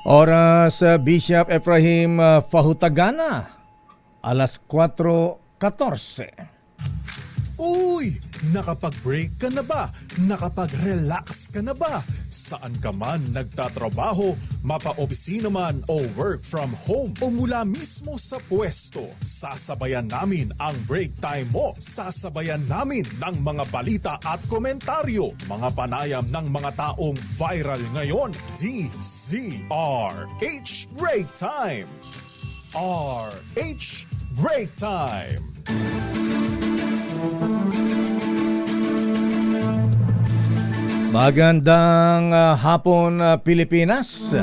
Oras Bishop Ephraim Fahutagana, alas 4:14. Uy! Nakapag-break ka na ba? Nakapag-relax ka na ba? Saan ka man nagtatrabaho, mapa-opisina man o work from home o mula mismo sa pwesto, sasabayan namin ang break time mo. Sasabayan namin ng mga balita at komentaryo, mga panayam ng mga taong viral ngayon. DZRH Break Time! RH Break Time! Magandang hapon Pilipinas.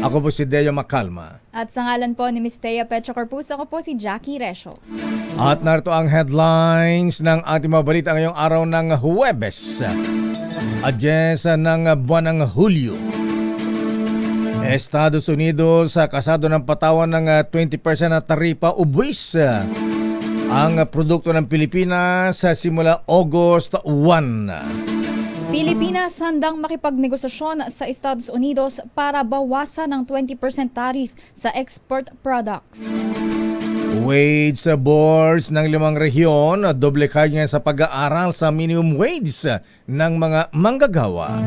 Ako po si Deo Macalma. At sa ngalan po ni Ms. Thea Pecho Corpus, ako po si Jackie Resho. At narito ang headlines ng ating mga balita ngayong araw ng Huwebes, Adyes ng buwan ng Hulyo. Estados Unidos kasado ng patawan ng 20% na taripa o buwis ang produkto ng Pilipinas simula August 1. Pilipinas handang makipagnegosasyon sa Estados Unidos para bawasan ng 20% tariff sa export products. Wage boards ng 5 rehiyon, doble kaya sa pag-aaral sa minimum wage ng mga manggagawa.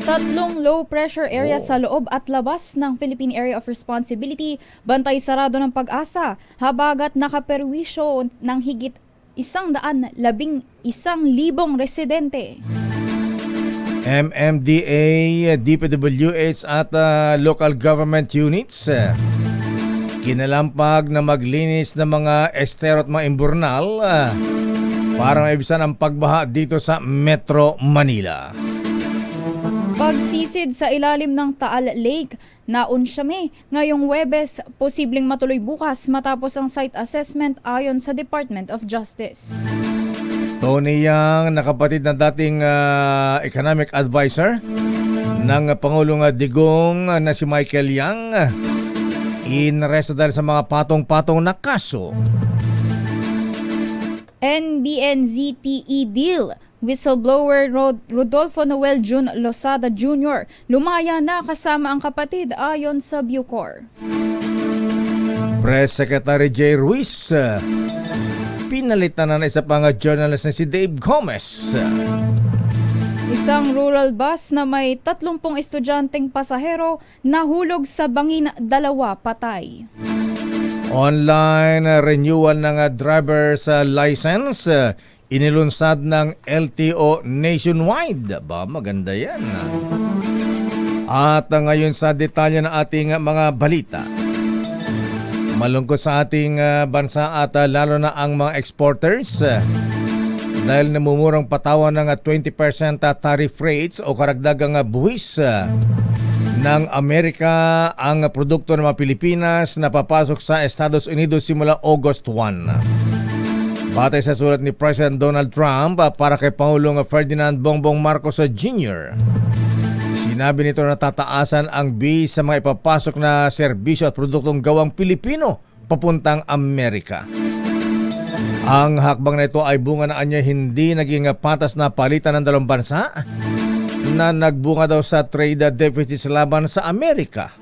3 low-pressure areas sa loob at labas ng Philippine Area of Responsibility, bantay sarado ng Pag-asa, habagat nakaperwisyo ng higit 111,000 residente. MMDA, DPWH at local government units kinalampag na maglinis ng mga estero at mga imburnal para maibisan ang pagbaha dito sa Metro Manila. Pagsisid sa ilalim ng Taal Lake, naunsyame ngayong Huwebes, posibleng matuloy bukas matapos ang site assessment ayon sa Department of Justice. Tony Yang, nakapatid ng dating economic advisor ng Pangulong Digong na si Michael Yang, inaresto dahil sa mga patong-patong na kaso. NBNZTE deal. Whistleblower Rodolfo Noel Jun Losada Jr. lumaya na kasama ang kapatid ayon sa Bucor. Press Secretary Jay Ruiz, pinalitan na ng isa pang journalist na si Dave Gomez. Isang rural bus na may 30 estudyanteng pasahero nahulog sa bangin, 2 patay. Online renewal ng driver's license inilunsad ng LTO nationwide. Ba, maganda yan. At ngayon sa detalye ng ating mga balita. Malungkot sa ating bansa at lalo na ang mga exporters dahil namumurang patawan ng 20% tariff rates o karagdagang buwis ng Amerika ang produkto ng mga Pilipinas na papasok sa Estados Unidos simula August 1. Batay sa sulat ni President Donald Trump para kay Pangulong Ferdinand Bongbong Marcos Jr., sinabi nito na tataasan ang bis sa mga ipapasok na serbisyo at produktong gawang Pilipino papuntang Amerika. Ang hakbang na ito ay bunga na anya hindi naging patas na palitan ng dalawang bansa na nagbunga daw sa trade deficit laban sa Amerika.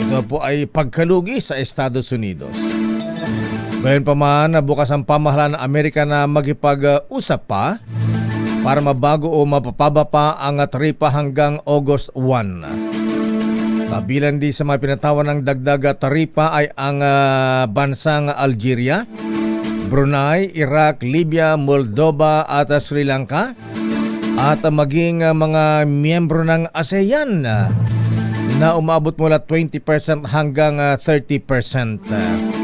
Ito po ay pagkalugi sa Estados Unidos. Gayon pa man, bukas ang pamahalaan ng Amerika na magipag-usap pa para mabago o mapapaba pa ang taripa hanggang August 1. Kabilang din sa mga pinatawan ng dagdag taripa ay ang bansang Algeria, Brunei, Iraq, Libya, Moldova at Sri Lanka at maging mga miyembro ng ASEAN na umabot mula 20% hanggang 30%.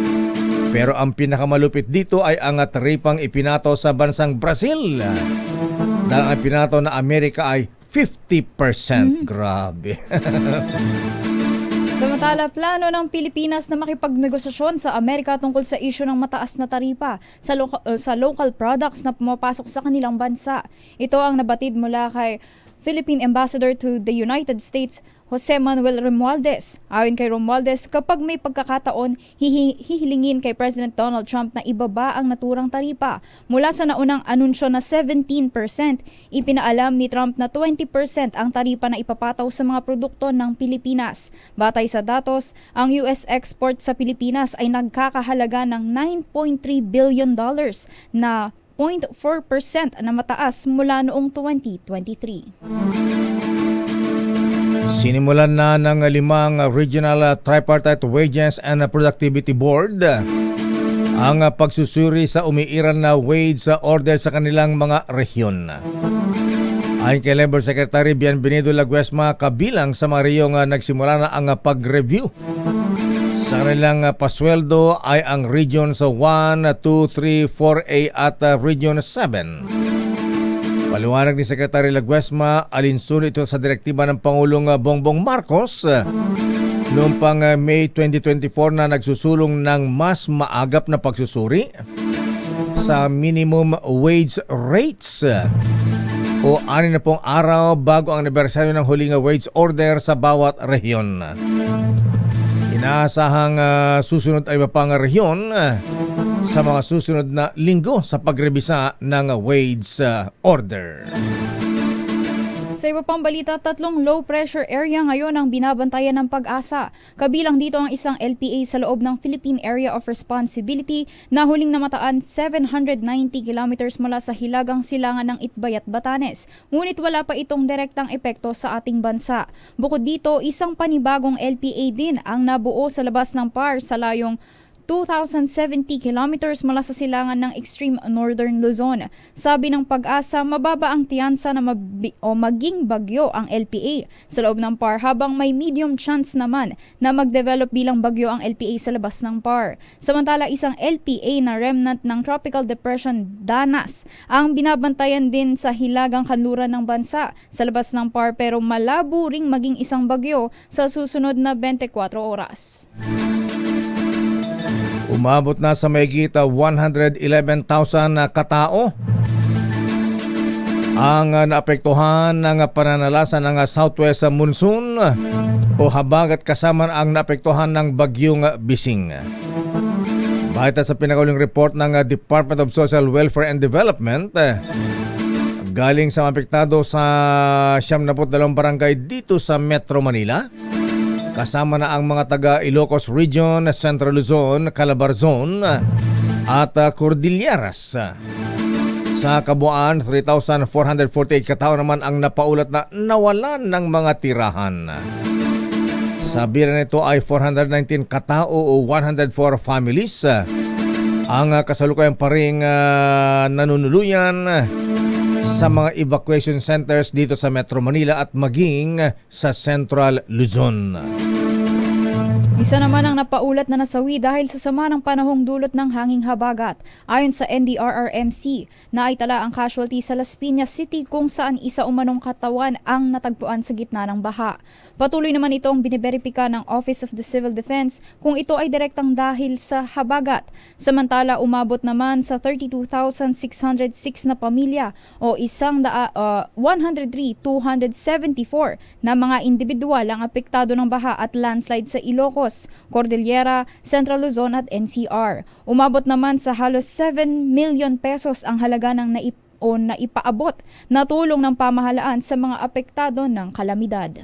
Pero ang pinakamalupit dito ay ang taripang ipinato sa bansang Brazil. Dahil ang pinato na Amerika ay 50%. Grabe. Samantala, plano ng Pilipinas na makipagnegosasyon sa Amerika tungkol sa isyu ng mataas na taripa sa local products na pumapasok sa kanilang bansa. Ito ang nabatid mula kay Philippine Ambassador to the United States, Jose Manuel Romualdez. Ayon kay Romualdez, kapag may pagkakataon, hihilingin kay President Donald Trump na ibaba ang naturang taripa. Mula sa naunang anunsyo na 17%, ipinaalam ni Trump na 20% ang taripa na ipapataw sa mga produkto ng Pilipinas. Batay sa datos, ang US export sa Pilipinas ay nagkakahalaga ng $9.3 billion na 0.4% na mataas mula noong 2023. Sinimulan na ng 5 Regional Tripartite Wages and Productivity Board ang pagsusuri sa umiiral na wage order sa kanilang mga rehiyon. Ayon kay Labor Secretary Bienvenido Laguesma, kabilang sa mga rehiyong nagsimula na ang pag-review sa kanilang pasweldo ay ang Regions 1, 2, 3, 4A at Region 7. Paliwanag ni Secretary Laguesma, alinsunod ito sa direktiba ng Pangulong Bongbong Marcos noong pang May 2024 na nagsusulong ng mas maagap na pagsusuri sa minimum wage rates o 60 araw bago ang anibersaryo ng huling wage order sa bawat rehiyon. Inaasahang susunod ay mapang rehiyon sa mga susunod na linggo sa pagrebisa ng wage order. Sa iba pang balita, 3 low-pressure area ngayon ang binabantayan ng Pag-asa. Kabilang dito ang isang LPA sa loob ng Philippine Area of Responsibility na huling namataan 790 kilometers mula sa hilagang silangan ng Itbay at Batanes. Ngunit wala pa itong direktang epekto sa ating bansa. Bukod dito, isang panibagong LPA din ang nabuo sa labas ng PAR sa layong 2,070 kilometers mula sa silangan ng extreme northern Luzon. Sabi ng Pag-asa, mababa ang tiyansa na maging bagyo ang LPA sa loob ng PAR habang may medium chance naman na mag-develop bilang bagyo ang LPA sa labas ng PAR. Samantala, isang LPA na remnant ng Tropical Depression Danas ang binabantayan din sa hilagang kanluran ng bansa sa labas ng PAR pero malabo ring maging isang bagyo sa susunod na 24 oras. Umabot na sa mahigit 111,000 na katao ang naapektuhan ng pananalasa ng southwest monsoon o habagat kasama ang naapektuhan ng bagyong Bising. Bahita sa pinakauling report ng Department of Social Welfare and Development, galing sa apektado sa 72 barangay dito sa Metro Manila, kasama na ang mga taga Ilocos Region, Central Luzon, Calabarzon at Cordilleras. Sa kabuuan, 3,448 katao naman ang napaulat na nawalan ng mga tirahan. Sa bilang nito ay 419 katao o 104 families ang kasalukuyan pa ring nanunuluyan sa mga evacuation centers dito sa Metro Manila at maging sa Central Luzon. Isa naman ang napaulat na nasawi dahil sa sama ng panahong dulot ng hanging habagat. Ayon sa NDRRMC, naitala ang casualty sa Las Piñas City kung saan isa umanong katawan ang natagpuan sa gitna ng baha. Patuloy naman itong biniberipika ng Office of the Civil Defense kung ito ay direktang dahil sa habagat. Samantala, umabot naman sa 32,606 na pamilya o 103,274 na mga individual ang apektado ng baha at landslide sa Ilocos, Cordillera, Central Luzon at NCR. Umabot naman sa halos 7 million pesos ang halaga ng naipaabot na tulong ng pamahalaan sa mga apektado ng kalamidad.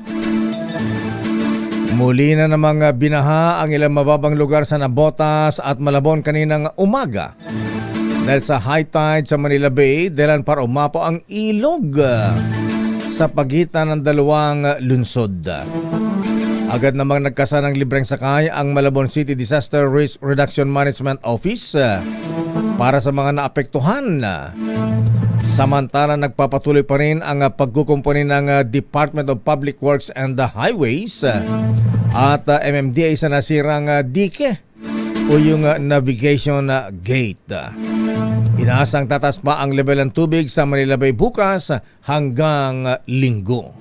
Muli na namang binaha ang ilang mababang lugar sa Nabotas at Malabon kaninang umaga. Dahil sa high tide sa Manila Bay, dahilan para umapo ang ilog sa pagitan ng dalawang lungsod. Agad namang nagkasa ng libreng sakay ang Malabon City Disaster Risk Reduction Management Office para sa mga naapektuhan. Samantala, nagpapatuloy pa rin ang pagkukumpuni ng Department of Public Works and the Highways at MMDA sa nasirang dike o yung navigation gate. Inaasang tatas pa ang level ng tubig sa Manila Bay bukas hanggang Linggo.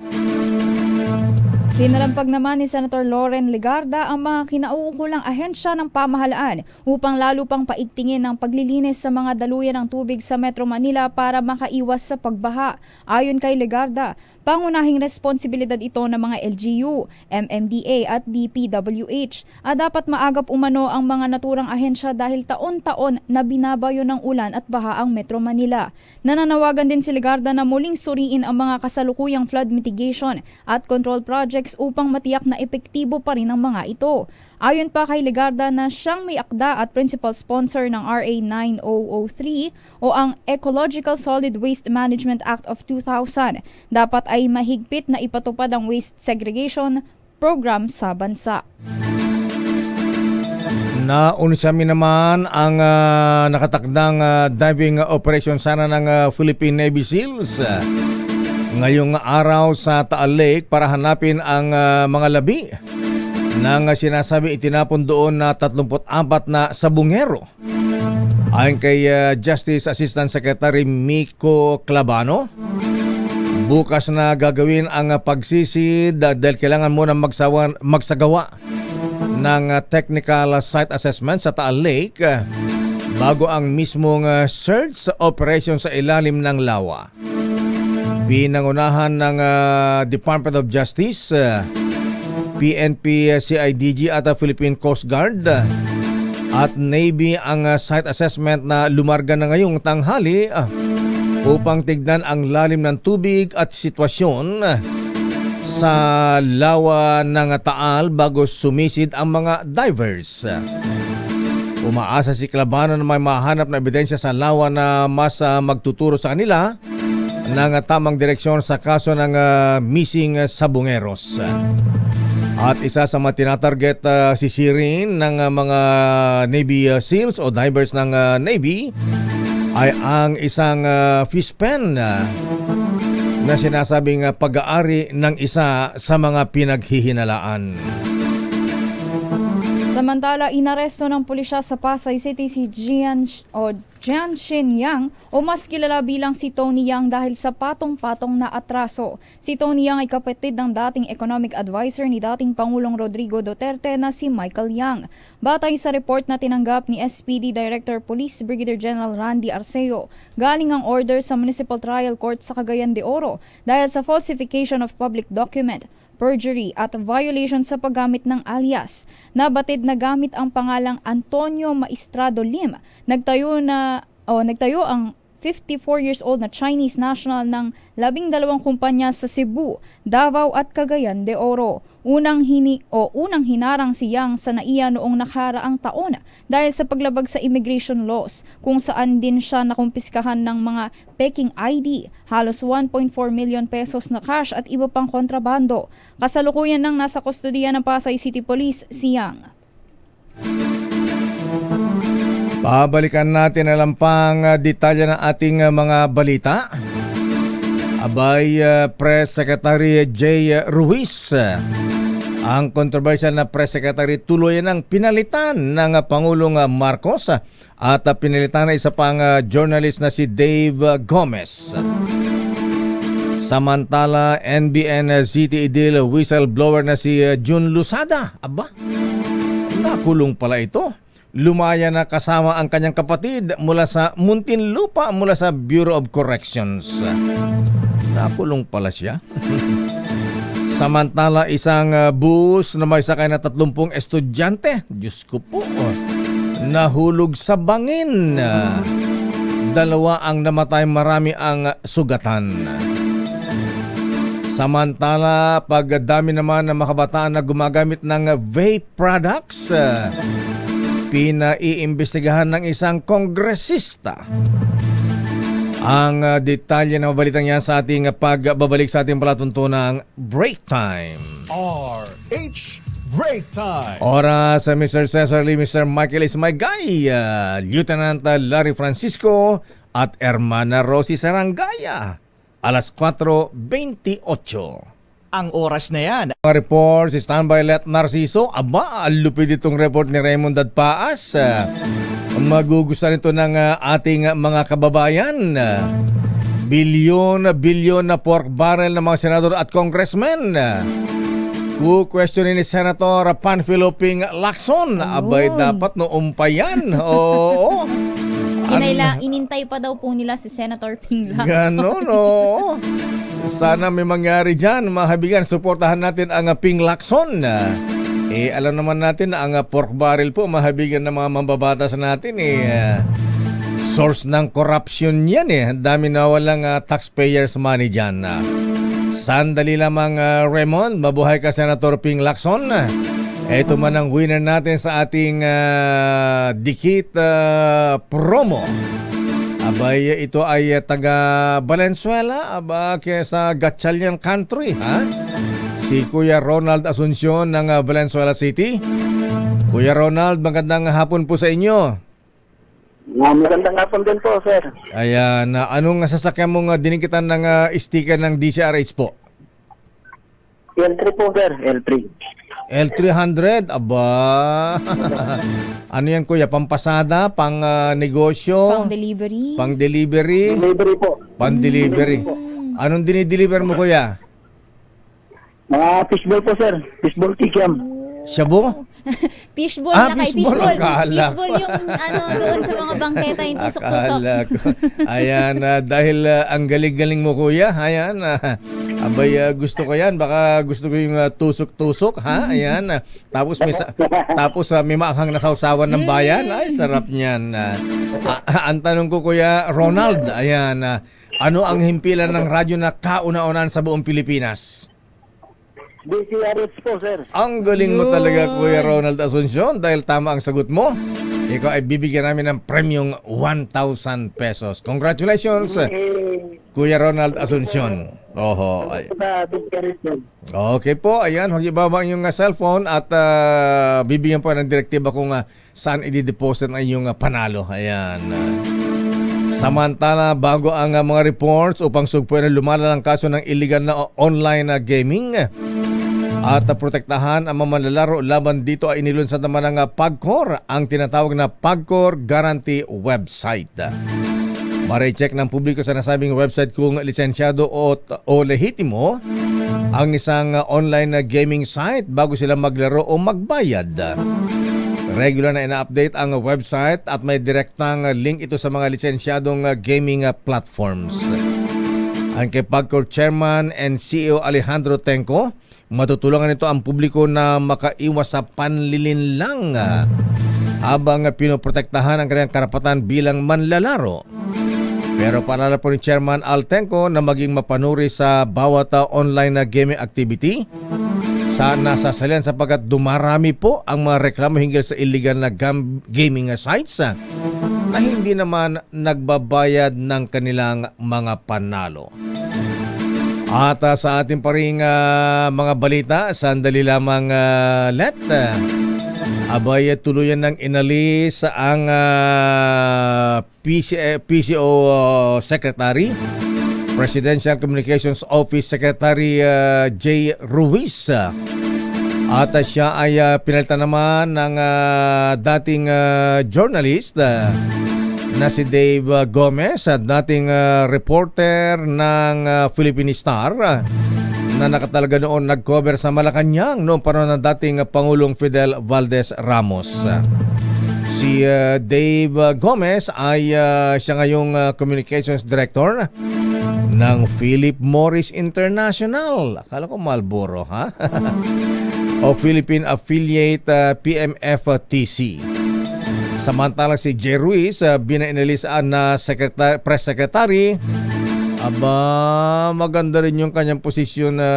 Pinalampag naman ni Senator Loren Legarda ang mga kinauukulang ahensya ng pamahalaan upang lalo pang paigtingin ang paglilinis sa mga daluyan ng tubig sa Metro Manila para makaiwas sa pagbaha. Ayon kay Legarda, Pangunahing responsibilidad ito ng mga LGU, MMDA at DPWH at dapat maagap umano ang mga naturang ahensya dahil taon-taon na binabayo ng ulan at baha ang Metro Manila. Nananawagan din si Legarda na muling suriin ang mga kasalukuyang flood mitigation at control projects upang matiyak na epektibo pa rin ang mga ito. Ayon pa kay Legarda na siyang may akda at principal sponsor ng RA 9003 o ang Ecological Solid Waste Management Act of 2000, dapat ay mahigpit na ipatupad ang waste segregation program sa bansa. Naunsami naman ang nakatakdang diving operation sana ng Philippine Navy SEALs ngayong araw sa Taal Lake para hanapin ang mga labi ng sinasabi itinapon doon na 34 na sabungero. Ayon kay Justice Assistant Secretary Miko Clavano, bukas na gagawin ang pagsisid dahil kailangan muna magsagawa ng technical site assessment sa Taal Lake bago ang mismong search operation sa ilalim ng lawa. Pinangunahan ng Department of Justice, PNP, CIDG at Philippine Coast Guard at Navy ang site assessment na lumarga na ngayong tanghali upang tignan ang lalim ng tubig at sitwasyon sa lawa ng Taal bago sumisid ang mga divers. Umaasa si Clavano na may mahanap na ebidensya sa lawa na mas magtuturo sa kanila ng tamang direksyon sa kaso ng missing sabungeros. At isa sa mga tinatarget sisirin ng mga Navy SEALs o divers ng Navy ay ang isang fish pen na sinasabing pag-aari ng isa sa mga pinaghihinalaan. Samantala, inaresto ng pulisya sa Pasay City si Jian Shin Yang o mas kilala bilang si Tony Yang dahil sa patong-patong na atraso. Si Tony Yang ay kapatid ng dating economic advisor ni dating Pangulong Rodrigo Duterte na si Michael Yang. Batay sa report na tinanggap ni SPD Director Police Brigadier General Randy Arceo, galing ang order sa Municipal Trial Court sa Cagayan de Oro dahil sa falsification of public document, perjury at violation sa paggamit ng alias. Nabatid na gamit ang pangalang Antonio Maestrado Lim. Nagtayo ang 54 years old na Chinese national ng 12 kumpanya sa Cebu, Davao at Cagayan de Oro. Unang hinarang si Yang sa NAIA noong nakaraang taon dahil sa paglabag sa immigration laws kung saan din siya nakumpiskahan ng mga peking ID, halos 1.4 million pesos na cash at iba pang kontrabando. Kasalukuyan nang nasa kustodiya ng Pasay City Police si Yang. Babalikan natin ang pang detalye ng ating mga balita. Abay, Press Secretary Jay Ruiz, ang controversial na Press Secretary tuloy ng pinalitan ng Pangulong Marcos at pinalitan na isa pang journalist na si Dave Gomez. Samantala, NBN City Idil whistleblower na si June Lusada. Aba, nakulong pala ito. Lumaya na kasama ang kanyang kapatid mula sa Muntinlupa mula sa Bureau of Corrections. Nakulong pala siya. Samantala, isang bus na may sakay na 30 estudyante, Diyos ko po, nahulog sa bangin. 2 ang namatay, marami ang sugatan. Samantala, pagdami naman ng mga kabataan na gumagamit ng vape products, pinaiimbestigahan ng isang kongresista. Ang detalye ng mabalitang yan sa ating pagbabalik sa ating palatuntunang Break Time. RH Break Time. Oras sa Mr. Cesar Lee, Mr. Michael is my guy, Lieutenant Larry Francisco at Hermana Rosie Sarangaya. Alas 4:28. Ang oras na yan. Mga report si Standby Let Narciso. Aba, lupid itong report ni Raymond Dadpaas. Magugustuhan ito ng ating mga kababayan. Bilyon na pork barrel ng mga senador at congressmen. Questionin ni Senator Panfilo Ping Lacson. Abay, dapat noong pa yan. Oo. Inintay pa daw po nila si Senator Ping Lacson. Ganon, no? Sana may mangyari dyan. Mga kaibigan, suportahan natin ang Ping Lacson. Alam naman natin na ang pork barrel po, mga kaibigan ng mga mambabatas natin, source ng corruption yan Ang dami na walang taxpayers money dyan. Sandali lamang, Raymond. Mabuhay ka, Senator Ping Lacson. Ito man ang winner natin sa ating dikit promo. Abay, ito ay taga Valenzuela, sa Gatchalian Country, si Kuya Ronald Asuncion ng Valenzuela City. Kuya Ronald, magandang hapon po sa inyo. Magandang hapon din po, sir. Ayan, anong sasakyan mong dinikitan ng sticker ng DCRH po? L3 po, sir. L3. L300, aba. Ano yan, kuya? Pampasada, pang negosyo? Pang-delivery. Pang-delivery? Delivery po. Pang-delivery. Anong dinideliver mo, kuya? Mga fishball po, sir. Fishball kikiam. Shabu? Fishball na kay fishball. fishball. Akala ko. Fishball yung doon sa mga bangketa, yung tusok-tusok. Akala ko. Ayan, dahil ang galing-galing mo, kuya. Ayan, abay, gusto ko yan. Baka gusto ko yung tusok-tusok, ha? Ayan. Tapos may maakhang nasawsawan ng bayan. Ay, sarap niyan. Ang tanong ko, kuya Ronald, ayan, ano ang himpilan ng radyo na kauna-unahan sa buong Pilipinas? DCRH po, sir. Ang galing mo talaga, Kuya Ronald Asuncion, dahil tama ang sagot mo. Ikaw ay bibigyan namin ng premium 1,000 pesos. Congratulations, Kuya Ronald Asuncion. Oho. Sa DCRH, sir. Okay po, ayan, huwag ibaba ang iyong cellphone at bibigyan po ng direktiba kung saan i-deposit ang iyong panalo. Ayan. Samantala, bago ang mga reports upang sugpuin na lumalalang kaso ng illegal na online gaming at protektahan ang mga manlalaro laban dito ay inilunsad naman ng PAGCOR, ang tinatawag na PAGCOR Guarantee website. Mare-check ng publiko sa nasabing website kung lisensyado o lehitimo ang isang online gaming site bago sila maglaro o magbayad. Regular na ina-update ang website at may direktang link ito sa mga lisensyadong gaming platforms. Ang kay PAGCOR Chairman and CEO Alejandro Tenco, matutulungan nito ang publiko na makaiwas sa panlilinlang habang pinoprotektahan ang kanilang karapatan bilang manlalaro. Pero paalala po ni Chairman Al Tenco na maging mapanuri sa bawat online gaming activity sa nasasalian sapagkat dumarami po ang mga reklamo hinggil sa illegal na gaming sites na hindi naman nagbabayad ng kanilang mga panalo. At sa ating paring mga balita, sandali lamang abay tuluyan ng inalis ang PCO Secretary, Presidential Communications Office Secretary J. Ruiz. At siya ay pinalitan naman ng dating journalist na si Dave Gomez, dating reporter ng Philippine Star na nakatalaga noon nag-cover sa Malacanang noong panahon ng dating Pangulong Fidel Valdez Ramos. Si Dave Gomez ay siya ngayong Communications Director ng Philip Morris International. Akala ko Marlboro, ha? O Philippine Affiliate PMFTC. Samantala si J. Ruiz, binainalisaan na press secretary. Aba, maganda rin yung kanyang posisyon na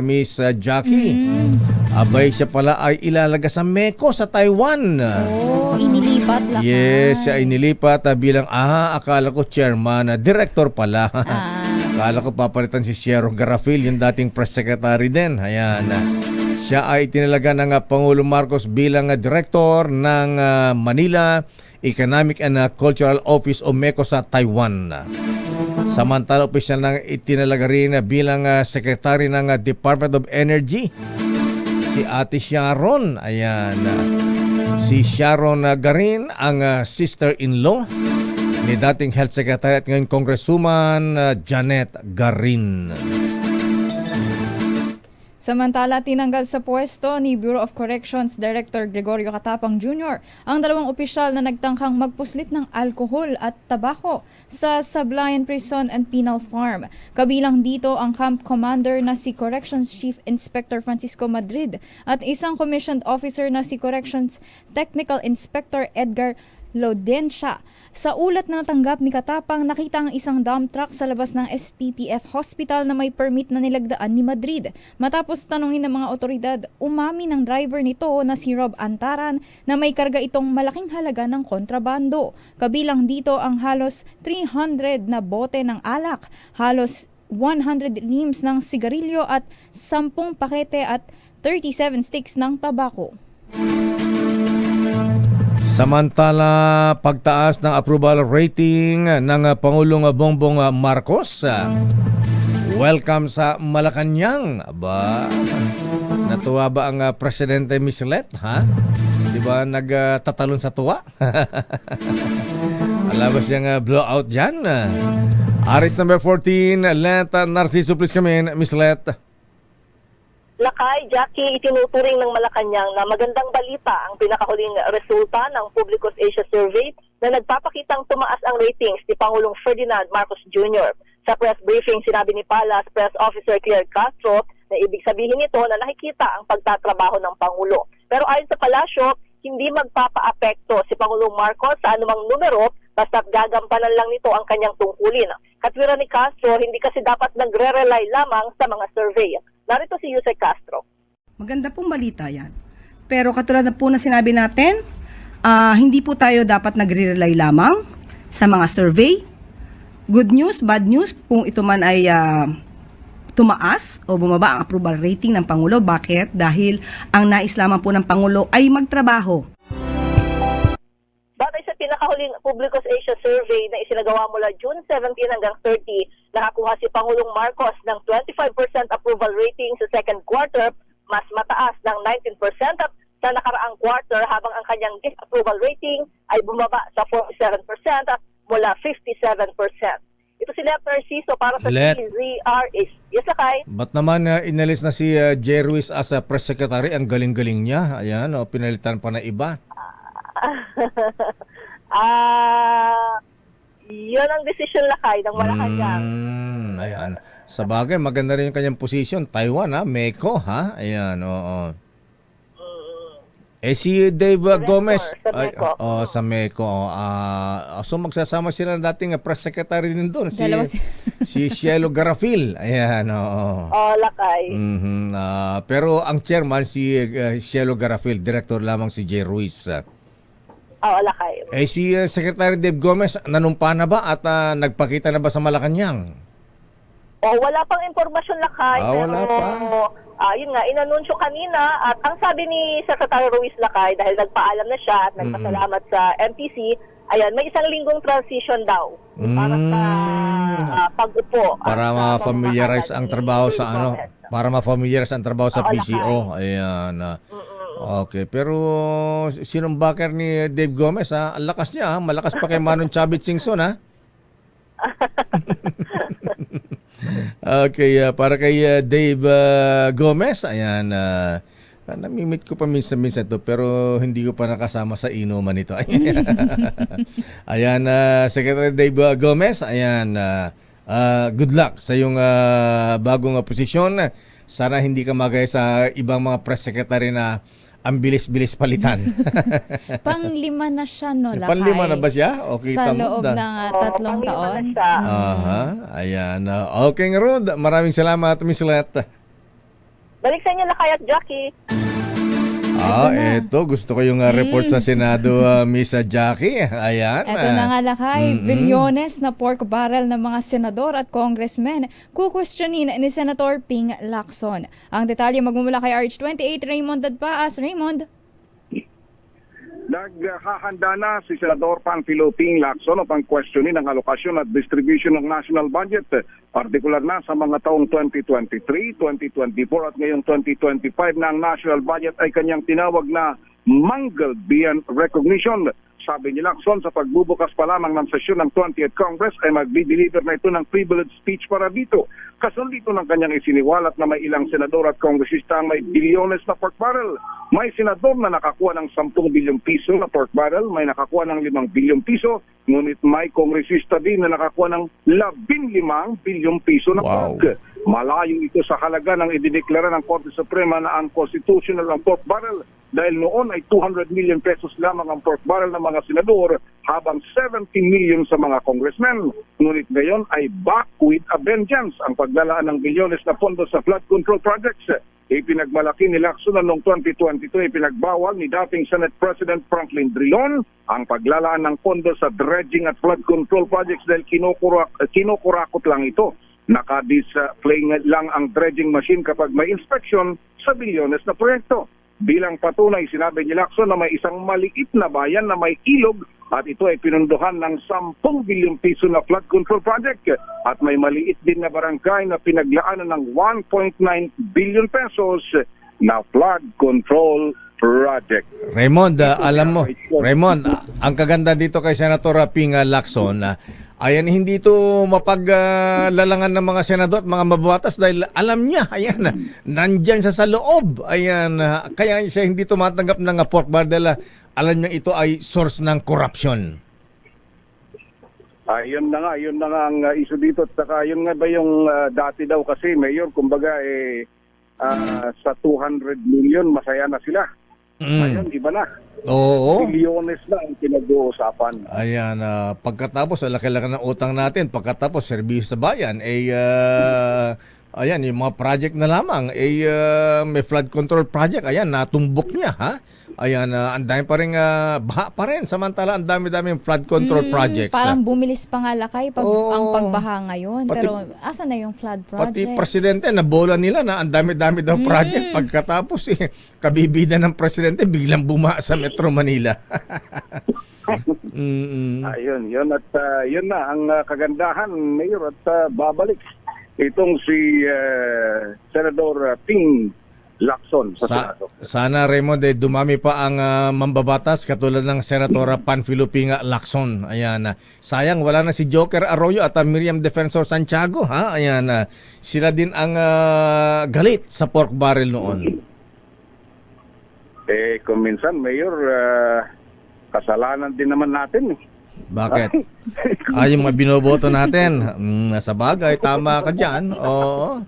Miss Jackie. Abay, siya pala ay ilalaga sa MECO sa Taiwan. Oh, inilipat lang. Yes, siya inilipat bilang, akala ko chairman, director pala. Akala ko papalitan si Sierra Garafil, yung dating press secretary din. Ayan. Siya ay tinalaga ng Pangulo Marcos bilang director ng Manila Economic and Cultural Office o MECO sa Taiwan. Samantala, opisyal nang itinalaga rin bilang secretary ng Department of Energy si Ate Sharon. Ayan. Si Sharon Garin, ang sister-in-law ni dating Health Secretary at ngayon Congresswoman Janet Garin. Samantala, tinanggal sa pwesto ni Bureau of Corrections Director Gregorio Katapang Jr. ang dalawang opisyal na nagtangkang magpuslit ng alkohol at tabako sa Sablayan Prison and Penal Farm. Kabilang dito ang camp commander na si Corrections Chief Inspector Francisco Madrid at isang commissioned officer na si Corrections Technical Inspector Edgar Laudencia. Sa ulat na natanggap ni Katapang, nakita ang isang dump truck sa labas ng SPPF Hospital na may permit na nilagdaan ni Madrid. Matapos tanungin ng mga otoridad, umami ng driver nito na si Rob Antaran na may karga itong malaking halaga ng kontrabando. Kabilang dito ang halos 300 na bote ng alak, halos 100 reams ng sigarilyo at 10 pakete at 37 sticks ng tabako. Samantala, pagtaas ng approval rating ng Pangulong Bongbong Marcos. Welcome sa Malacanang. Aba, natuwa ba ang Presidente Mislet? Ha? Di ba nagtatalon sa tuwa? Alabas siyang blowout dyan. Aris number 14, Let Narciso, please come in, Mislet. Lakay, Jackie, itinuturing ng Malacanang na magandang balita ang pinakahuling resulta ng Publicos Asia Survey na nagpapakitang tumaas ang ratings ni Pangulong Ferdinand Marcos Jr. Sa press briefing, sinabi ni Palas Press Officer Claire Castro na ibig sabihin nito na nakikita ang pagtatrabaho ng Pangulo. Pero ayon sa palasyo, hindi magpapaapekto si Pangulong Marcos sa anumang numero basta't gagampanan lang nito ang kanyang tungkulin. Katwiran ni Castro, hindi kasi dapat nagre-rely lamang sa mga survey. Narito si Yusek Castro. Maganda pong balita yan. Pero katulad na po na sinabi natin, hindi po tayo dapat nagre-rely lamang sa mga survey. Good news, bad news, kung ito man ay tumaas o bumaba ang approval rating ng Pangulo. Bakit? Dahil ang nais lamang po ng Pangulo ay magtrabaho. Batay sa pinakahuling Publicos Asia Survey na isinagawa mula June 17 hanggang 30, nakakuha si Pangulong Marcos ng 25% approval rating sa second quarter, mas mataas ng 19% sa nakaraang quarter, habang ang kanyang disapproval rating ay bumaba sa 47% mula 57%. Ito si Let Narciso para sa TZRH. Yes, Lakay. Ba't naman inalis na si Jay Ruiz as a press secretary? Ang galing-galing niya. Ayan, pinalitan pa na iba. Yun ang decision, Lakay, ng Malacanang. Ayan. Sa bagay, maganda rin yung kanyang position. Taiwan, Meko, ha? Ayan, oo. Si Dave Gomez. Sa Meko. Sa Meko. So magsasama sila ng dating press secretary din doon. Si Cielo Garafil. Ayan, oo. Lakay. Pero ang chairman, si Cielo Garafil. Director lamang si Jay Ruiz. Lakay. Si Secretary Dave Gomez, nanumpa na ba at nagpakita na ba sa Malacanang? Wala pang impormasyon, Lakay. Wala pa. Yun nga, inanunsyo kanina at ang sabi ni Secretary Ruiz Lakay, dahil nagpaalam na siya at nagpasalamat sa MPC, ayan, may isang linggong transition daw para sa pag-upo. Para ma-familiarize ang trabaho sa para ma-familiarize ang trabaho sa PCO. Ayan. Okay, pero sinong backer ni Dave Gomez, Ang lakas niya, Malakas pa kay Manon Chavit Singson, Okay, para kay Dave Gomez, ayan, namimit ko pa minsan-minsan to, pero hindi ko pa nakasama sa inuman nito. Ayan, Secretary Dave Gomez, ayan, good luck sa iyong bagong posisyon. Sana hindi ka magaya sa ibang mga press secretary na ang bilis-bilis palitan. Pang-5 na siya, no, Lakay? Pang-5 na ba siya? Okay, sa loob ng 3 taon. Ayan. Okay, Rod. Maraming salamat, Miss Let. Balik sa inyo, Lakay at Jackie. Eto. Gusto ko yung report sa Senado, Miss Jackie. Ayan. Eto na nga, Lakay. Bilyones na pork barrel ng mga senador at congressmen kukwestiyonin ni Senator Ping Lacson. Ang detalye magmumula kay RH28, Raymond Dadpaas. Raymond? Naghahanda na si Senador Panfilo Ping Lacson upang questionin ang alokasyon at distribution ng national budget, partikular na sa mga taong 2023, 2024 at ngayong 2025 na ang national budget ay kanyang tinawag na mangled beyond recognition. Sabi ni Lacson, sa pagbubukas pa lamang ng sesyon ng 20th Congress ay magdi-deliver na ito ng privilege speech para dito. Kasundito ng kanyang isiniwalat na may ilang senador at kongresista ang may bilyones na pork barrel. May senador na nakakuha ng 10 bilyong piso na pork barrel, may nakakuha ng 5 bilyong piso, ngunit may kongresista din na nakakuha ng 15 bilyong piso na Wow. pork. Malayo ito sa halaga ng idineklara ng Korte Suprema na unconstitutional ang pork barrel dahil noon ay 200 million pesos lamang ang pork barrel ng mga senador habang 70 million sa mga congressmen. Ngunit ngayon ay back with a vengeance ang paglalaan ng bilyones na pondo sa flood control projects. Ipinagmalaki ni Lacson na noong 2022 ipinagbawal ni dating Senate President Franklin Drilon ang paglalaan ng pondo sa dredging at flood control projects dahil kinukurakot lang ito. Naka-display lang ang dredging machine kapag may inspection sa bilyones na proyekto. Bilang patunay, sinabi ni Lacson na may isang maliit na bayan na may ilog at ito ay pinunduhan ng 10 bilyong piso na flood control project at may maliit din na barangay na pinaglaanan ng 1.9 billion pesos na flood control project. Raymond, alam mo, Raymond, ang kaganda dito kay Senator Ping Lacson, ayan, hindi ito mapaglalangan ng mga senador at mga mababatas dahil alam niya, ayan, nandyan siya sa loob. Ayan, kaya siya hindi tumatanggap ng pork barrel dahil alam niya ito ay source ng corruption. Yun na nga ang issue dito. At saka yun nga ba yung dati daw kasi, Mayor, kumbaga sa 200 million, masaya na sila. Ngayon, iba na. Oo. Bilyones na ang pinag-uusapan. Ayan, pagkatapos, laki-laki ng utang natin, pagkatapos, serbisyo sa bayan, ayan, yung mga project na lamang, may flood control project, ayan, natumbok niya, ha? Ayan, ang dami pa rin, baha pa rin, samantala, ang dami-daming flood control projects. Parang bumilis pa nga lakay Oo. ang pagbaha ngayon. Pati- Pero asan na yung flood Pati projects? presidente, nabola nila na ang dami-dami daw project. Pagkatapos, kabibida ng presidente, biglang bumaha sa Metro Manila. Ayun, yun at yun na ang kagandahan, Mayor, at babalik itong si Senador Ping Lacson sa Senado. Sana, Raymond, dumami pa ang mambabatas katulad ng Senator Panfilo Ping Lacson. Ayan, sayang wala na si Joker Arroyo at Miriam Defensor Santiago, ha? Ayan, sila din ang galit sa pork barrel noon. Kung minsan, Mayor, kasalanan din naman natin. Bakit? Yung mga binoboto natin. Sa bagay, tama ka dyan. Oo.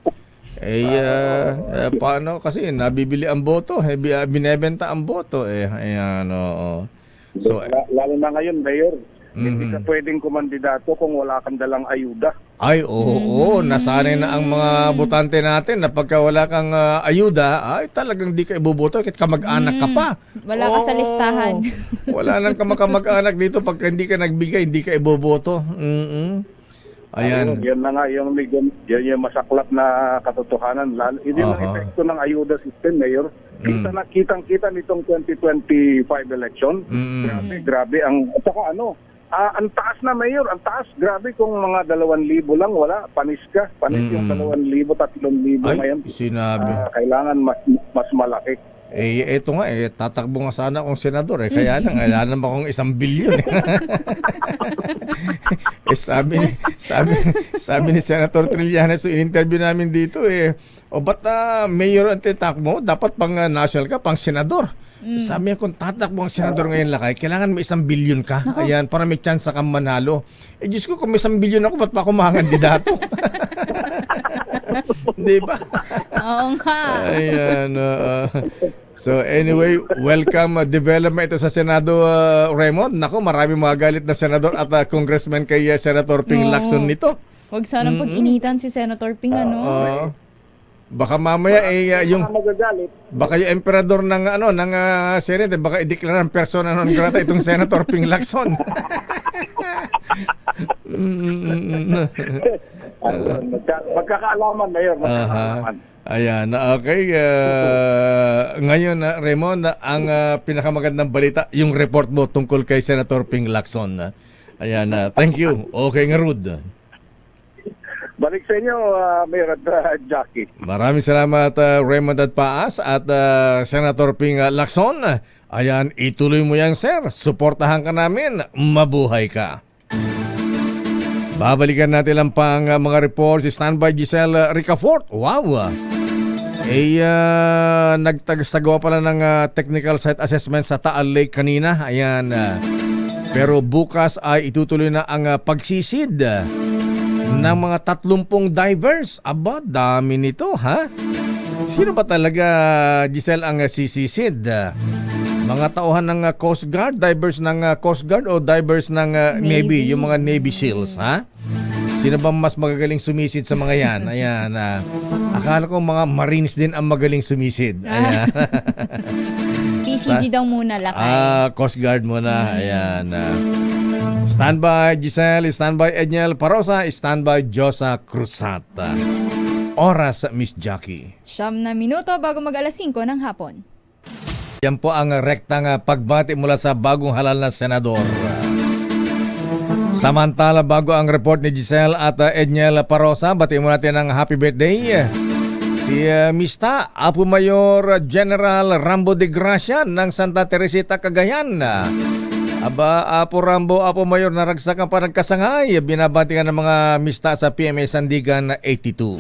Paano kasi nabibili ang boto, binebenta ang boto ayan, oo. So, Lalo na ngayon, Mayor, hindi ka pwedeng kumandidato kung wala kang dalang ayuda. ay oo, nasanay na ang mga botante natin na pagka wala kang ayuda, ay talagang di ka iboboto kahit kamag-anak ka pa. Wala ka sa listahan. Wala nang kamag-anak dito pagka hindi ka nagbigay, hindi ka iboboto. Ayan. Yan na nga yung masaklap na katotohanan. Hindi ang epekto ng ayuda system, Mayor. Kitang-kita nitong 2025 election. Grabe. At saka ang taas na, Mayor. Ang taas. Grabe kung mga 2,000 lang, wala. Panis ka. Panis yung 2,000, 3,000 ngayon. Sinabi. Kailangan mas malaki. Eto nga, tatakbo nga sana akong senador kaya lang, wala naman akong 1 bilyon. Sabi ni Senator Trillanes, so in-interview namin dito, ba't mayor ang titakbo? Dapat pang national ka, pang senador. Sabi niya, kung tatakbo ang senador ngayon lakay, kailangan may 1 bilyon ka. Ayan, para may chance kang manalo. Diyos ko, kung may 1 bilyon ako, ba't pa ako mga kandidato? Di ba? Oo nga. Ayan. So anyway, welcome development ito sa Senado, Raymond. Nako, marami magalit na senador at congressman kay Senator Ping Lacson nito. Huwag sanang pag-initan si Senator Ping, Baka mamaya yung Magagalit. baka yung emperador ng ng Senate baka i-declare ng persona non grata itong Senator Ping Lacson. Magkakaalaman, Mayor. Magkakaalaman. Ayan, okay. Ngayon, Raymond, ang pinakamagandang balita, yung report mo tungkol kay Senator Ping Lacson. Ayan, thank you. Okay nga, Rud. Balik sa inyo, Mayor at Jackie. Maraming salamat Raymond at Paas at Senator Ping Lacson. Ayan, ituloy mo yan sir. Suportahan ka namin. Mabuhay ka. Babalikan natin lang pang mga report. Si Standby Giselle Ricafort. Wow! Nagtagsagawa pala ng technical site assessment sa Taal Lake kanina. Ayan. Pero bukas ay itutuloy na ang pagsisid ng mga 30 divers. Aba, dami nito, ha? Sino ba talaga, Giselle, ang sisisid? Mga tauhan ng Coast Guard, divers ng Coast Guard o divers ng Navy, yung mga Navy SEALs, ha? Sino ba mas magagaling sumisid sa mga yan? Ayan, akala ko mga Marines din ang magaling sumisid. Ayan. PCG daw muna, Lakay. Coast Guard muna. Ayan. Standby Giselle, standby Edniel Parosa, standby Josa Cruzata. Oras, Miss Jackie. 9 minuto bago mag-alas 5 ng hapon. Yan po ang rektang pagbati mula sa bagong halal na senador. Samantala, bago ang report ni Giselle at Edniel Parosa, batiin mo natin ang happy birthday. Si Mista, Apo Mayor General Rambo de Gracia ng Santa Teresita, Cagayan. Aba, Apo Rambo, Apo Mayor, naragsakan pa nagkasangay. Binabati ka ng mga mista sa PMA Sandigan 82.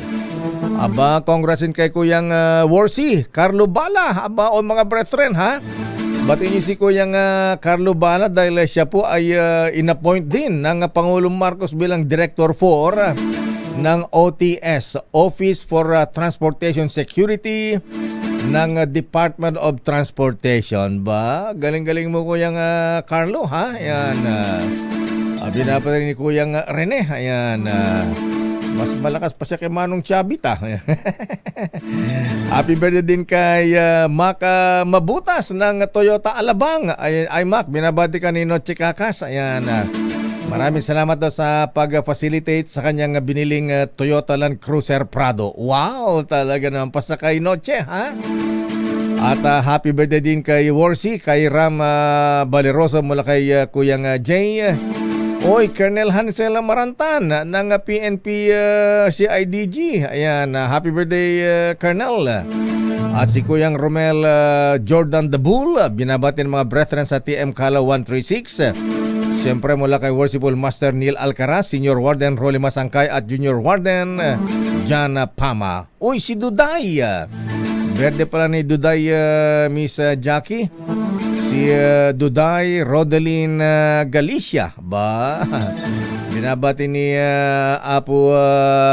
Aba, congrats kay Kuyang Worsi, Carlo Bala. Aba, o mga brethren, ha? Batiin niyo si Kuyang Carlo Bala dahil siya po ay inappoint din ng Pangulong Marcos bilang Director 4 ng OTS, Office for Transportation Security ng Department of Transportation. Ba, galing-galing mo Kuyang Carlo, ha? Ayan. Binapati ni Kuyang Rene. Ayan. Mas malakas pa siya kay Manong Chavita. Happy birthday din kay Mac Mabutas ng Toyota Alabang. Ay Mac, binabati ka ni Noche Kakas. Ayan. Maraming salamat daw sa pag-facilitate sa kanyang biniling Toyota Land Cruiser Prado. Wow, talaga naman pasakay Noche, ha? At happy birthday din kay Worsi, kay Ram Valeroso mula kay Kuyang Jay. Oy, Colonel Hansel Marantan ng PNP CIDG. Ayan, happy birthday Colonel. At si Kuyang Romel Jordan the Bull, binabati ng mga brethren sa TM Kala 136. Siyempre mula kay Worshipful Master Neil Alcaraz, Senior Warden Rolly Masangkay at Junior Warden John Pama. Uy, si Duday. Birthday pala ni Duday, Miss Jackie. Si Duday Rodeline Galicia. Ba? Binabati ni Apo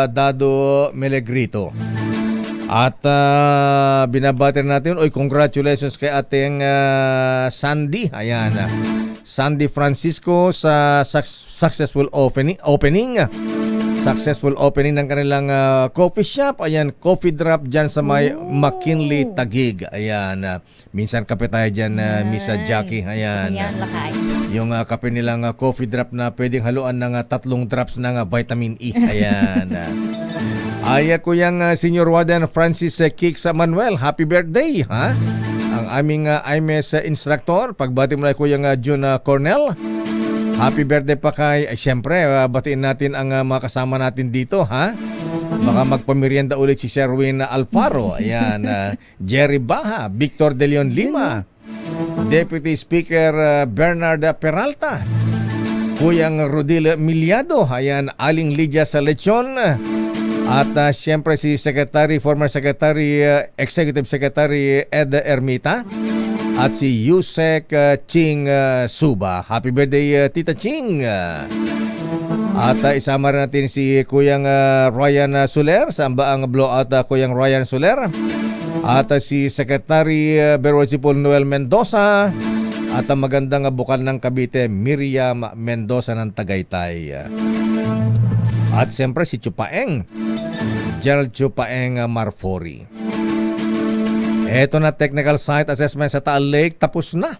Dado Melegrito. At binabati natin, oy, congratulations kay ating Sandy. Ayan. Sandy Francisco sa successful opening. Successful opening ng kanilang coffee shop. Ayan, coffee drop dyan sa may McKinley Taguig. Ayan, minsan kape tayo dyan, Miss Jackie. Ayan, yung kape nilang coffee drop na pwedeng haluan ng 3 drops ng vitamin E. Ayan. Kuyang Senior Warden Francis Kicks Manuel, happy birthday, ha? Ang aming IMS instructor, pagbati mo na Kuyang June Cornell. Happy birthday pa kay, siyempre, batiin natin ang mga kasama natin dito, ha? Baka magpamerienda ulit si Sherwin Alfaro. Ayan, Jerry Baha, Victor De Leon Lima, Deputy Speaker Bernard Peralta, Kuyang Rodil Miliado, ayan, Aling Lydia Salechon, at siyempre si former Secretary, Executive Secretary Ed Ermita, at si Yusek Ching Suba. Happy birthday, Tita Ching. At isama rin natin si Kuyang Ryan Soler, sa ambaang blowout Kuyang Ryan Soler. At si Secretary Berosipol Noel Mendoza. At ang magandang bukal ng Cavite, Miriam Mendoza ng Tagaytay. At siyempre si Chupaeng, Gerald Chupaeng Marfori. Eto na, technical site assessment sa Taal Lake, tapos na.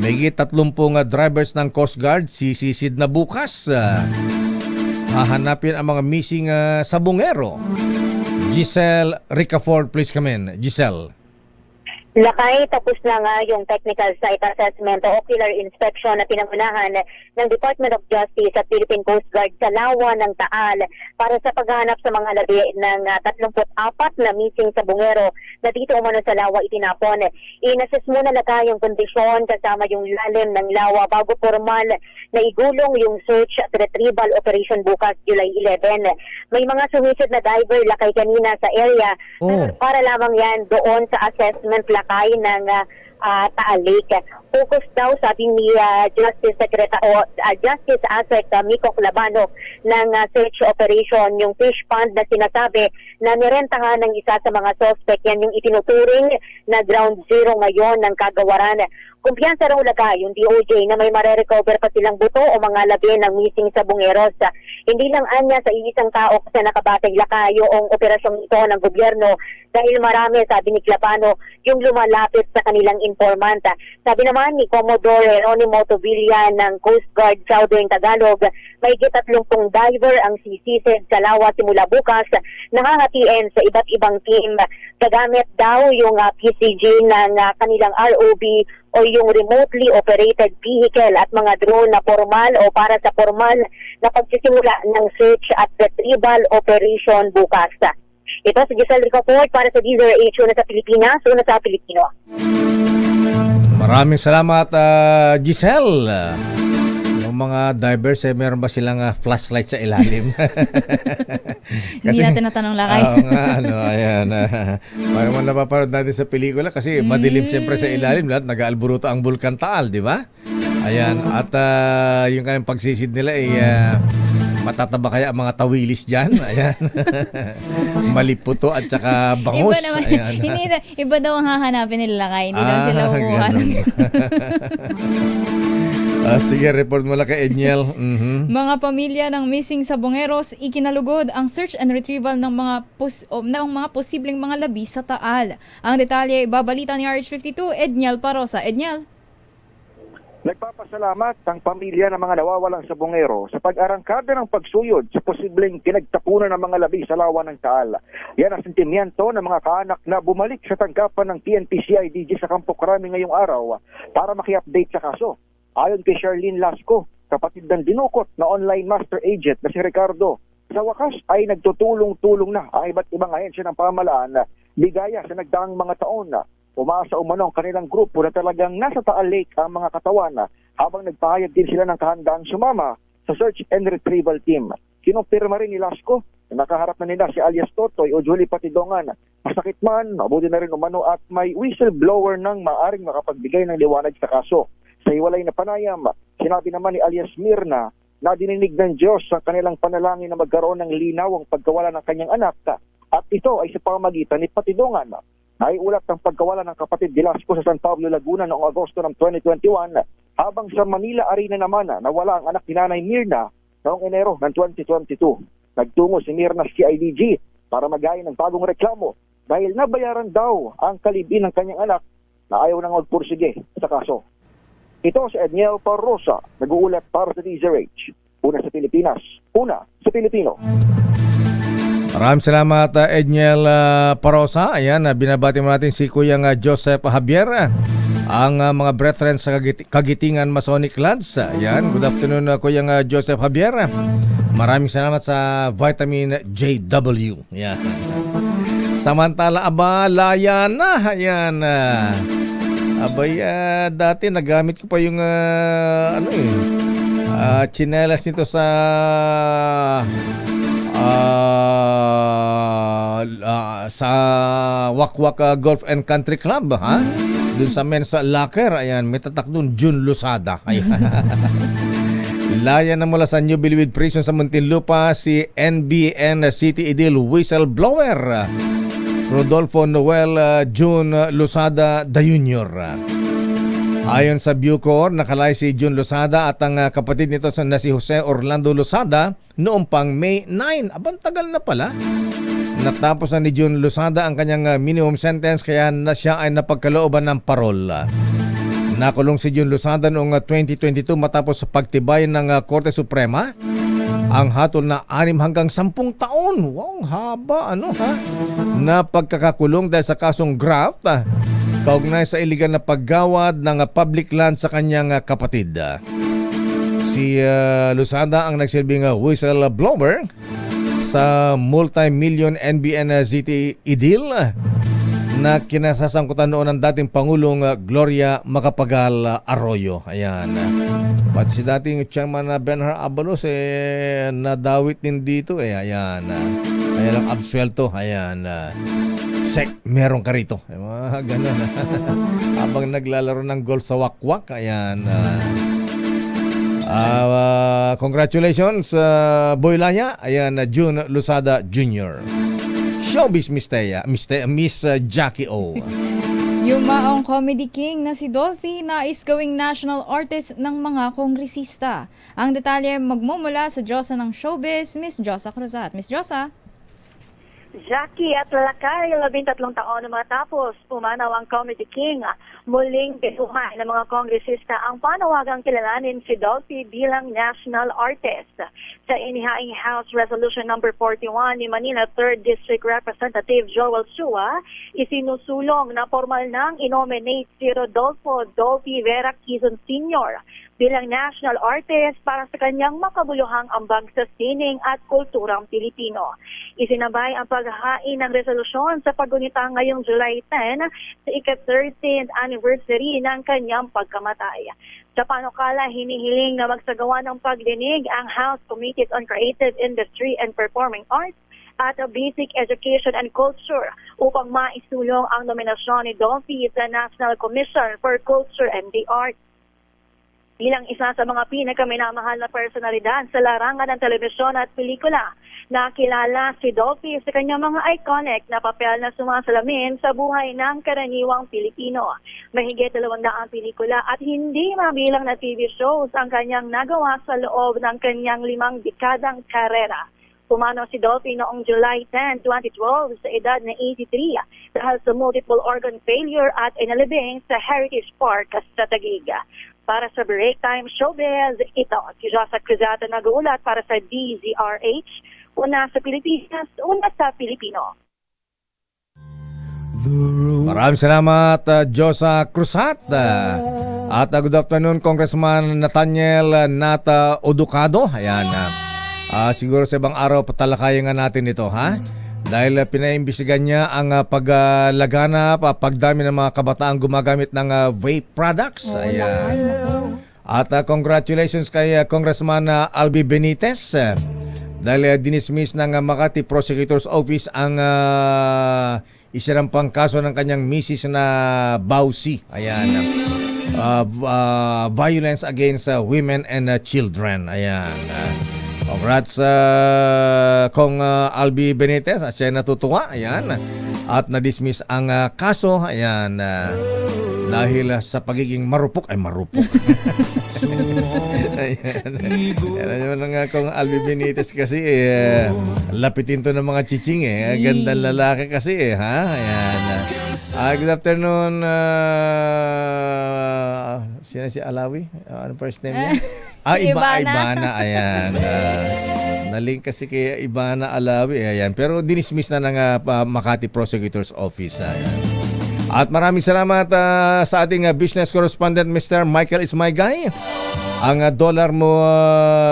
May 30 drivers ng Coast Guard sisisid na bukas. Hahanapin ang mga missing sabungero. Giselle Ricafort, please come in. Giselle. Lakay, tapos na nga yung technical site assessment o ocular inspection na pinangunahan ng Department of Justice at Philippine Coast Guard sa lawa ng Taal para sa paghahanap sa mga labi ng 34 na missing sa bungero na dito umano sa lawa itinapon. Inassess muna Lakay yung kondisyon kasama yung lalim ng lawa bago formal na igulong yung search at retrieval operation bukas July 11. May mga sumisid na diver Lakay kanina sa area para lamang yan doon sa assessment Lakay ng Taal Lake. Focus daw, sabi ni Justice Justice Asek Miko Labano ng search operation, yung fish pond na sinasabi na nirentahan ng isa sa mga suspect. Yan yung itinuturing na ground zero ngayon ng kagawaran. Kumpiyansa raw Lakay yung DOJ na may marerecover pa silang buto o mga labi ng missing sa bungeros. Hindi lang anya sa iisang tao kasi nakabatay Lakay yung operasyong ito ng gobyerno dahil marami, sabi ni Clapano, yung lumalapit sa kanilang informant. Sabi naman ni Commodore Ronnie Motovilla ng Coast Guard Southern Tagalog, may 30 diver ang sisisid sa lawa simula bukas, nakahatiin sa iba't ibang team. Kagamit daw yung PCG ng kanilang ROV o yung remotely operated vehicle at mga drone na formal o para sa formal na pagsisimula ng search at retrieval operation bukas. Ito si Giselle Ricoport para sa DZRH, una sa Pilipinas, una sa Pilipino. Maraming salamat, Giselle. Yung mga divers, meron ba silang flashlight sa ilalim? Hindi natin natanong Lakay. Oo nga, ayan. Parang man napaparod natin sa pelikula kasi madilim siyempre sa ilalim. Lahat nag-aalburuto ang Bulkan Taal, di ba? Ayan, at yung kanilang pagsisid nila ay matataba kaya ang mga tawilis dyan. Ayan. Maliputo at saka bangus. Iba naman, ayan. iba daw ang hahanapin nila Lakay. Hindi daw sila kukuha. Sige, report mo lang kay Edniel. Mga pamilya ng missing sa bungeros, ikinalugod ang search and retrieval ng mga posibleng mga labi sa Taal. Ang detalye, babalita ni RH52, Edniel Parosa. Edniel. Nagpapasalamat ang pamilya ng mga nawawalang sa bungero sa pag-arangkada ng pagsuyod sa posibleng kinagtapunan ng mga labi sa lawa ng Taal. Yan ang sentimiento ng mga kaanak na bumalik sa tanggapan ng PNP-CIDG sa Campo Crame ngayong araw para maki-update sa kaso. Ayon kay Charlene Lasco, kapatid ng dinukot na online master agent na si Ricardo, sa wakas ay nagtutulong-tulong na ang iba't ibang ahensya ng pamahalaan bigaya sa nagdaang mga taon. Umasa umano ang kanilang grupo na talagang nasa Taal Lake ang mga katawan habang nagpahayag din sila ng kahandaan sumama sa search and retrieval team. Kinumpirma rin ni Lasco na nakaharap na nila si alias Totoy o Julie Patidongan. Masakit man, mabuti na rin umano at may whistleblower nang maaring makapagbigay ng liwanag sa kaso. Sa hiwalay na panayam, sinabi naman ni alias Mirna na dininig ng Diyos ang kanilang panalangin na magkaroon ng linaw ang pagkawala ng kanyang anak at ito ay sa pamamagitan ni Patidongan. Naiulat ang pagkawala ng kapatid Velasco sa San Pablo, Laguna noong Agosto ng 2021 habang sa Manila Arena naman nawala ang anak ni Nanay Mirna noong Enero ng 2022. Nagtungo si Mirna sa CIDG para magayin ng bagong reklamo dahil nabayaran daw ang kalibin ng kanyang anak na ayaw nang magpursige sa kaso. Ito si Edniel Parrosa, nag-uulat para sa DZRH. Una sa Pilipinas, una sa Pilipino. Maraming salamat, Edniel Parosa. Ayan, binabati mo natin si Kuyang Joseph Javier, ang mga brethren sa Kagitingan Masonic Lads. Ayan, good afternoon, Kuyang Joseph Javier. Maraming salamat sa vitamin JW. Ayan. Samantala, laya na. Ayan. Abay, dati nagamit ko pa yung chinelas nito sa Wakwak Golf and Country Club, ha? Doon sa men's locker, ayan, may tatak doon, June Lusada. Ayan. Laya na mula sa New Bilibid Prison sa Muntinlupa si NBN City Idil whistleblower Rodolfo Noel June Lusada Jr. Ayon sa Bucor, nakalay si June Lusada at ang kapatid nito na si Jose Orlando Lusada noong pang May 9. Abang tagal na pala. Natapos na ni June Lusada ang kanyang minimum sentence kaya na siya ay napagkalooban ng parol. Nakulong si June Lusada noong 2022 matapos sa pagtibay ng Korte Suprema ang hatol na 6 hanggang 10 taon. Wow, haba na pagkakakulong dahil sa kasong graft kaugnay sa iligal na paggawad ng public land sa kanyang kapatid. Si Lusada ang nagsilbing whistleblower sa multi-million NBN-ZTE deal na kinasasangkutan noon ng dating Pangulong Gloria Macapagal Arroyo. Ayan. Pati si dating chairman Benhar Abalos nadawit din dito Ayan. Kaya lang absuelto. Ayan. Meron ka rito. Mga ganun. Habang naglalaro ng golf sa wakwak. Ayan. Congratulations, Boy Laya. Ayan, June Lusada Jr. Showbiz Miss Jackie O. Yumaong comedy king na si Dolphy nais gawing national artist ng mga kongresista. Ang detalye magmumula sa Diyosa ng showbiz, Miss Josa Cruzat. Miss Josa? Jackie at Lakay, 13 taon na matapos pumanaw ang Comedy King. Muling binuhay ng mga kongresista ang panawagang kilalanin si Dolphy bilang national artist. Sa inihaing House Resolution No. 41 ni Manila 3rd District Representative Joel Chua, isinusulong na formal nang inominate si Rodolfo Dolphy Vera Quezon Sr. bilang national artist para sa kanyang makabuluhang ambag sa sining at kulturang Pilipino. Isinabay ang paghahain ng resolusyon sa paggunita ngayong July 10 sa ika-13th anniversary ng kanyang pagkamatay. Sa panukala, hinihiling na magsagawa ng pagdinig ang House Committees on Creative Industry and Performing Arts at Basic Education and Culture upang maisulong ang nominasyon ni Dolphy sa National Commission for Culture and the Arts. Bilang isa sa mga pinakaminamahal na personalidad sa larangan ng telebisyon at pelikula, nakilala si Dolphy sa kanyang mga iconic na papel na sumasalamin sa buhay ng karaniwang Pilipino. Mahigit 200 pelikula at hindi mabilang na TV shows ang kanyang nagawa sa loob ng kanyang 5 dekadang karera. Pumanaw si Dolphy noong July 10, 2012 sa edad na 83 dahil sa multiple organ failure at inalibing sa Heritage Park sa Taguig. Para sa Break Time Showbiz, ito si Josa Cruzata nag-uulat para sa DZRH. Una sa Pilipinas, una sa Pilipino. Maraming salamat, Josa Cruzat. At good afternoon, Congressman Nathaniel Nata Oducado. Ayan. Siguro sa ibang araw patalakayan nga natin ito, ha? Dahil pinaimbestigan niya ang paglaganap, pagdami ng mga kabataan gumagamit ng vape products. Ayan. At congratulations kay Congressman Albi Benitez dahil dinismiss ng Makati Prosecutor's Office ang isinampang kaso ng kanyang misis na Bausi. Ayan. Violence against women and children. Ayan. Congrats Kong Albi Benitez at siya natutuwa. Ayan. At na-dismiss ang kaso. Ayan. Dahil sa pagiging marupok. Ayan. Ayan naman nga Kong Albi Benitez kasi lapitin to ng mga chiching Gandang lalaki kasi ha. Ayan. Good afternoon. Sino si Alawi? Ano first name niya? Ibana. Ayan. Nalink kasi kay Ibana Alawi. Ayan. Pero dinismiss na ng Makati Prosecutor's Office. Ayan. At maraming salamat sa ating business correspondent, Mr. Michael Ismaygay. Ang dollar mo,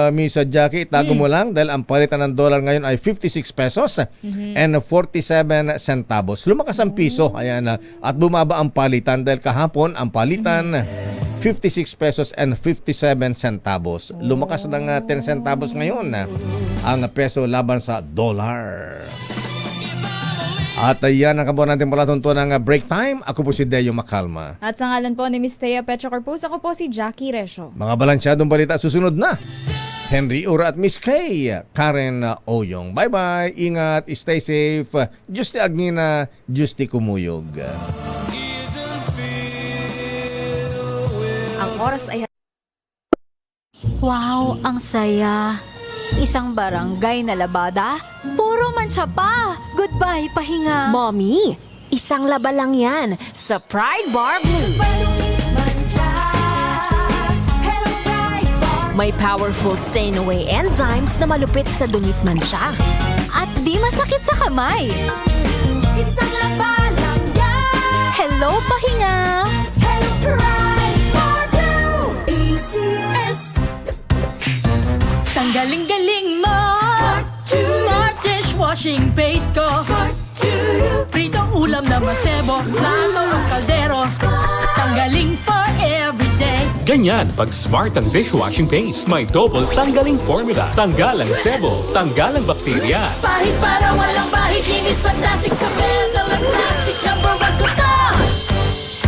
Miss Jackie, itago mo lang dahil ang palitan ng dollar ngayon ay 56 pesos and 47 centavos. Lumakas ang piso. Ayan. At bumaba ang palitan dahil kahapon ang palitan 56 pesos and 57 centavos. Lumakas ng 10 centavos ngayon ang peso laban sa dollar. At yan ang kabuuan natin pala tunto ng break time. Ako po si Deo Macalma. At sa ngalan po ni Miss Thea Petro Corpus, ako po si Jackie Resho. Mga balansyadong balita susunod na. Henry Ura at Miss Kay Karen Oyong. Bye-bye. Ingat. Stay safe. Justi Agnina. Justi Kumuyog. Ang oras ay... Wow, ang saya. Isang barangay na labada, puro mancha pa. Goodbye, pahinga. Mommy, isang laba lang yan sa Pride Bar Blue. May powerful stain-away enzymes na malupit sa dunit mancha. At di masakit sa kamay. Isang laba lang yan. Hello, pahinga. Hello Pride for Blue. ACS. Tanggaling-galing mo. Smart dishwashing paste ko. Pritong ulam na masebo. Plato o kaldero. Tanggaling for everyday. Ganyan pag smart ang dishwashing paste. May double tanggaling formula. Tanggal ang sebo, tanggal ang bakterya. Pahit para walang bahid. Linis fantastic sa metal at plastic. Number 1 ko to.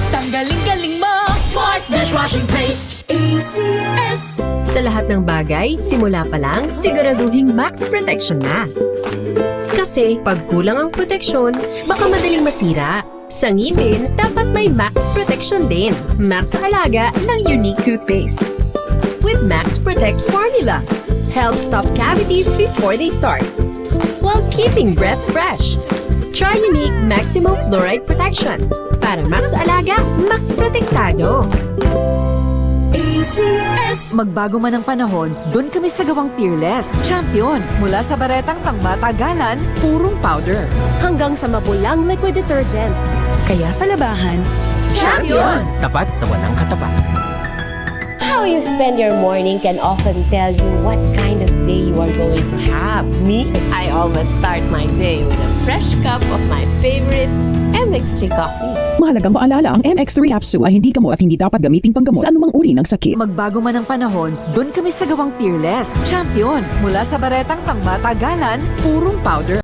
Tanggaling-galing mo. Smart dishwashing paste. ACS. Sa lahat ng bagay, simula pa lang, siguraduhing max protection na. Kasi pag kulang ang proteksyon, baka madaling masira. Sa ngipin, dapat may max protection din. Max sa alaga ng Unique Toothpaste. With Max Protect Formula, helps stop cavities before they start, while keeping breath fresh. Try Unique Maximum Fluoride Protection. Para max alaga, max protektado. ACS. Magbago man ang panahon, doon kami sa gawang Peerless. Champion, mula sa baretang pangmatagalan, purong powder. Hanggang sa mabulang liquid detergent. Kaya sa labahan, Champion! Tapat na walang katapat. How you spend your morning can often tell you what kind of day you are going to have. Me, I always start my day with a fresh cup of my favorite MX3 coffee. Mahalagang paalala, ang MX3 capsule ay hindi gamot at hindi dapat gamiting panggamot sa anumang uri ng sakit. magbago man ang panahon, doon kami sa gawang Peerless. Champion, mula sa baretang pangmatagalan, purong powder.